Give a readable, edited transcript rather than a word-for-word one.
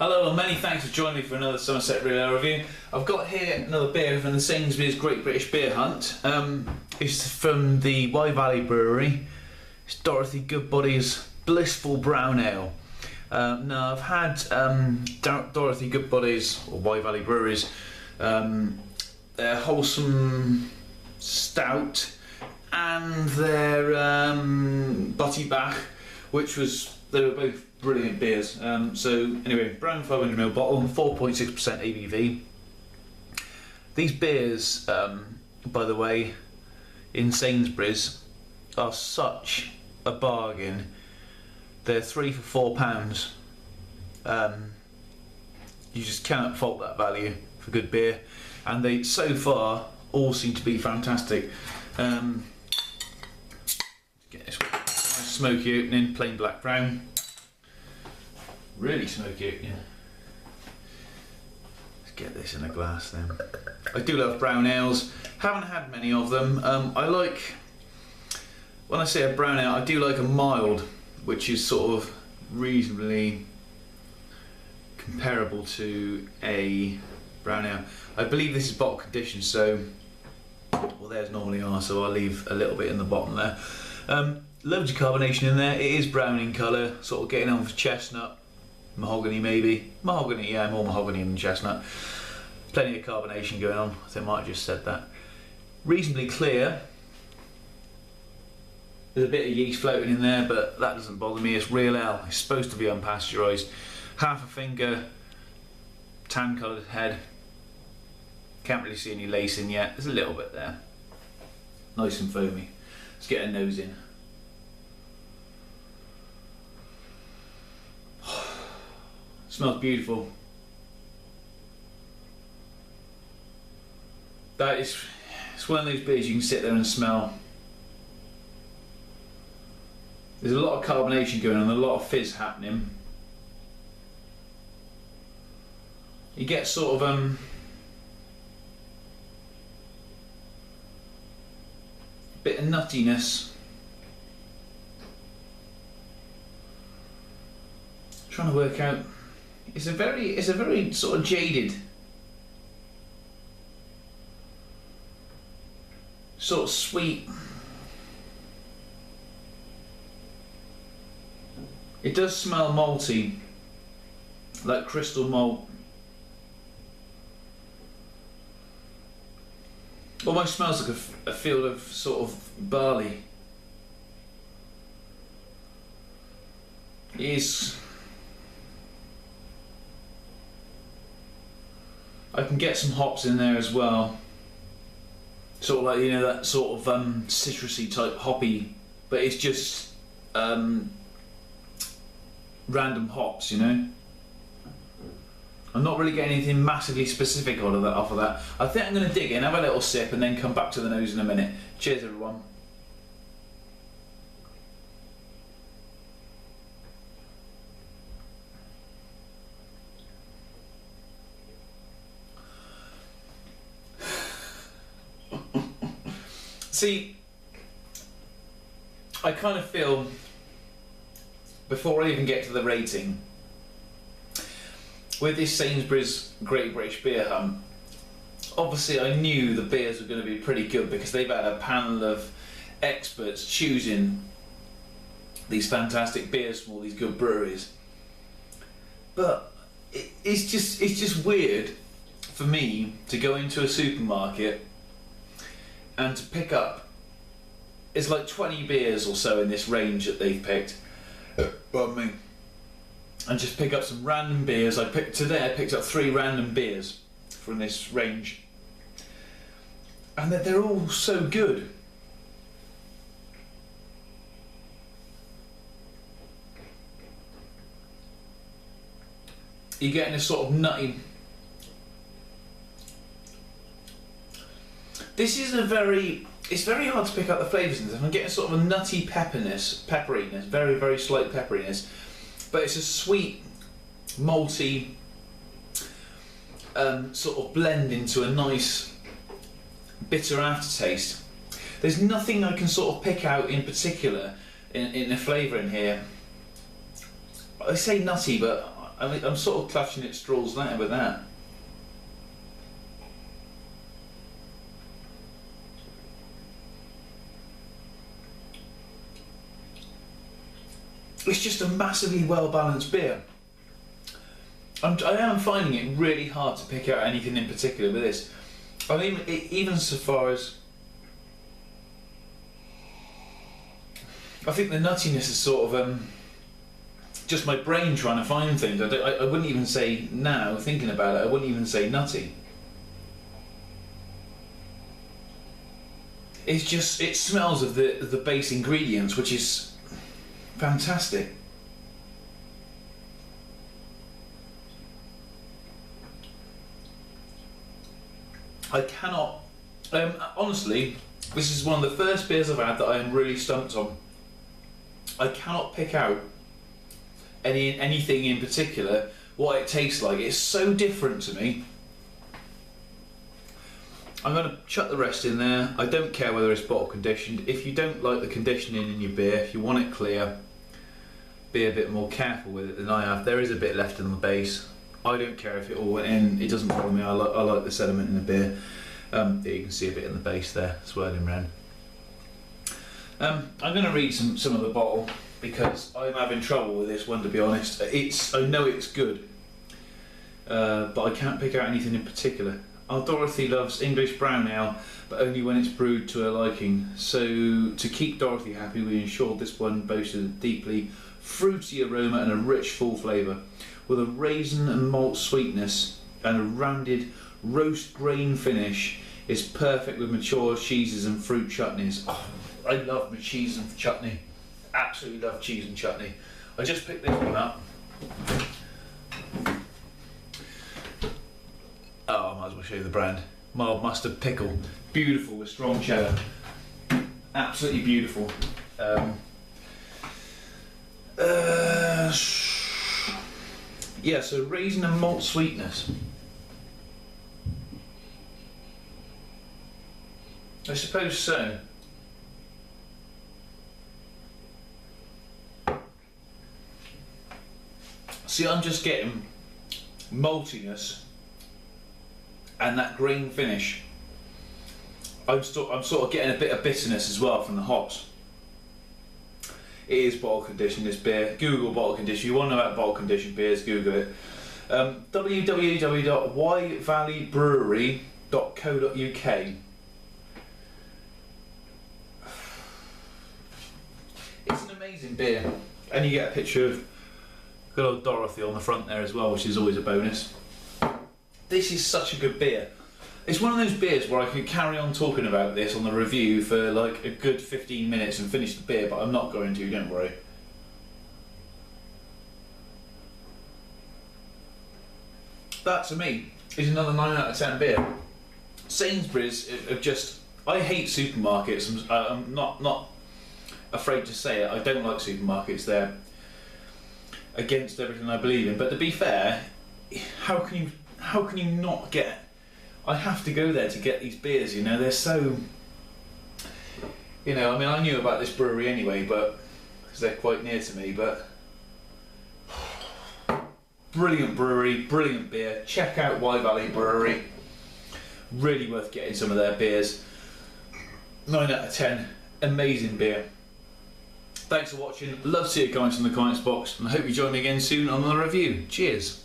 Hello and many thanks for joining me for another Somerset Real Ale review. I've got here another beer from the Sainsbury's Great British Beer Hunt. It's from the Wye Valley Brewery. It's Dorothy Goodbody's Blissful Brown Ale. Now I've had Dorothy Goodbody's, or Wye Valley Brewery's, their Wholesome Stout and their Butty Bach, they were both brilliant beers. So anyway, brown 500ml bottle, 4.6% ABV. These beers, by the way, in Sainsbury's are such a bargain. They're 3 for £4. You just cannot fault that value for good beer, and they so far all seem to be fantastic. Get this one. Smoky opening, plain black brown. Really smoky opening. Let's get this in a glass then. I do love brown ales. Haven't had many of them. I like, when I say a brown ale, I do like a mild, which is sort of reasonably comparable to a brown ale. I believe this is bottle conditioned, so, well, theirs normally are, so I'll leave a little bit in the bottom there. Loads of carbonation in there. It is brown in colour, sort of getting on for chestnut, mahogany maybe. Mahogany, yeah, more mahogany than chestnut. Plenty of carbonation going on. I think I might have just said that. Reasonably clear. There's a bit of yeast floating in there, but that doesn't bother me. It's real ale. It's supposed to be unpasteurised. Half a finger, tan coloured head. Can't really see any lacing yet. There's a little bit there. Nice and foamy. Let's get a nose in. Smells beautiful. It's one of those beers you can sit there and smell. There's a lot of carbonation going on, a lot of fizz happening. You get sort of a bit of nuttiness. Trying to work out. It's a very sort of jaded, sort of sweet. It does smell malty, like crystal malt. Almost smells like a field of sort of barley. It is. I can get some hops in there as well. Sort of like, you know, that sort of citrusy type hoppy, but it's just random hops, you know. I'm not really getting anything massively specific off of that. I think I'm going to dig in, have a little sip, and then come back to the nose in a minute. Cheers, everyone. See, I kind of feel, before I even get to the rating, with this Sainsbury's Great British Beer Hunt, obviously I knew the beers were going to be pretty good because they've had a panel of experts choosing these fantastic beers from all these good breweries. But it's just weird for me to go into a supermarket and to pick up, it's like 20 beers or so in this range that they've picked. Pardon me. And just pick up some random beers. Today I picked up 3 random beers from this range, and they're all so good. You're getting a sort of nutty. It's very hard to pick up the flavours in this. I'm getting sort of a nutty pepperiness, very, very slight pepperiness. But it's a sweet, malty sort of blend into a nice, bitter aftertaste. There's nothing I can sort of pick out in particular in the flavour in here. I say nutty, but I'm sort of clutching at straws now with that. It's just a massively well-balanced beer. I am finding it really hard to pick out anything in particular with this. I mean, even so far as... I think the nuttiness is sort of just my brain trying to find things. I wouldn't even say now, thinking about it, I wouldn't even say nutty. It's just, it smells of the base ingredients, which is fantastic. I cannot, honestly, this is one of the first beers I've had that I am really stumped on. I cannot pick out anything in particular, what it tastes like. It's so different to me. I'm going to chuck the rest in there. I don't care whether it's bottle conditioned. If you don't like the conditioning in your beer, if you want it clear, be a bit more careful with it than I have. There is a bit left in the base. I don't care if it all went in, it doesn't bother me. I like the sediment in the beer. You can see a bit in the base there, swirling around. I'm going to read some of the bottle because I'm having trouble with this one, to be honest. I know it's good, but I can't pick out anything in particular. Our Dorothy loves English brown ale, but only when it's brewed to her liking. So to keep Dorothy happy, we ensured this one boasted a deeply fruity aroma and a rich, full flavour, with a raisin and malt sweetness and a rounded roast grain finish. Is perfect with mature cheeses and fruit chutneys. Oh, I love my cheese and chutney. Absolutely love cheese and chutney. I just picked this one up. Oh, I might as well show you the brand. Mild mustard pickle. Beautiful with strong cheddar. Absolutely beautiful. Yeah, so raisin and malt sweetness. I suppose so. See, I'm just getting maltiness and that grain finish. I'm sort of getting a bit of bitterness as well from the hops. It is bottle conditioned, this beer. Google bottle condition. You want to know about bottle conditioned beers, Google it. www.yvalleybrewery.co.uk. It's an amazing beer, and you get a picture of good old Dorothy on the front there as well, which is always a bonus. This is such a good beer. It's one of those beers where I could carry on talking about this on the review for like a good 15 minutes and finish the beer, but I'm not going to, don't worry. That to me is another 9 out of 10 beer. Sainsbury's are just, I hate supermarkets. I'm not afraid to say it. I don't like supermarkets. They're against everything I believe in. But to be fair, how can you not get? I have to go there to get these beers. You know, they're so. You know, I mean, I knew about this brewery anyway, but because they're quite near to me. But brilliant brewery, brilliant beer. Check out Y Valley Brewery. Really worth getting some of their beers. 9 out of 10. Amazing beer. Thanks for watching. Love to see your comments in the comments box, and I hope you join me again soon on another review. Cheers.